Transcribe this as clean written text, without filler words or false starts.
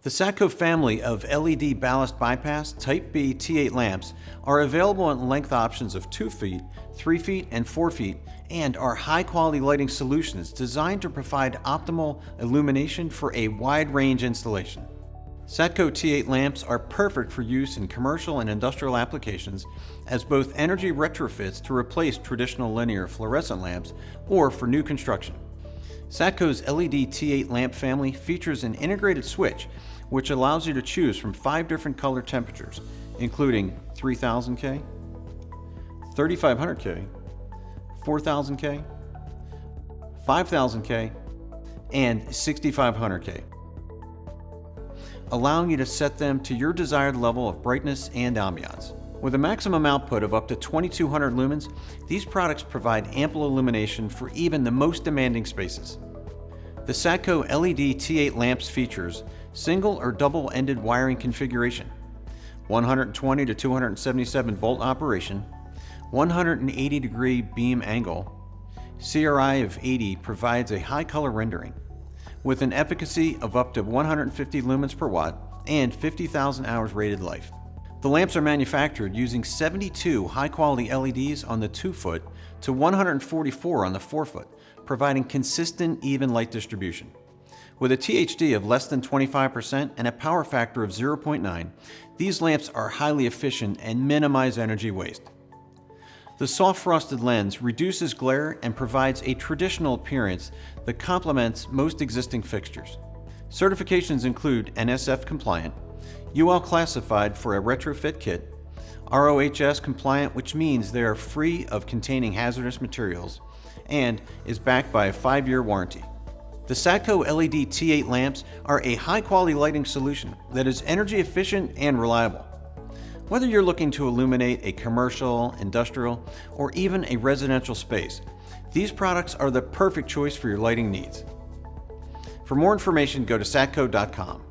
The Satco family of LED ballast bypass Type B T8 lamps are available in length options of 2 feet, 3 feet, and 4 feet, and are high-quality lighting solutions designed to provide optimal illumination for a wide range installation. Satco T8 lamps are perfect for use in commercial and industrial applications as both energy retrofits to replace traditional linear fluorescent lamps or for new construction. Satco's LED T8 lamp family features an integrated switch which allows you to choose from 5 different color temperatures, including 3000K, 3500K, 4000K, 5000K, and 6500K, allowing you to set them to your desired level of brightness and ambiance. With a maximum output of up to 2200 lumens, these products provide ample illumination for even the most demanding spaces. The Satco LED T8 lamps features single or double-ended wiring configuration, 120 to 277 volt operation, 180-degree beam angle, CRI of 80 provides a high color rendering, with an efficacy of up to 150 lumens per watt and 50,000 hours rated life. The lamps are manufactured using 72 high-quality LEDs on the 2-foot to 144 on the 4-foot, providing consistent, even light distribution. With a THD of less than 25% and a power factor of 0.9, these lamps are highly efficient and minimize energy waste. The soft frosted lens reduces glare and provides a traditional appearance that complements most existing fixtures. Certifications include NSF compliant, UL classified for a retrofit kit, RoHS compliant, which means they are free of containing hazardous materials, and is backed by a 5-year warranty. The Satco LED T8 lamps are a high-quality lighting solution that is energy efficient and reliable. Whether you're looking to illuminate a commercial, industrial, or even a residential space, these products are the perfect choice for your lighting needs. For more information, go to satco.com.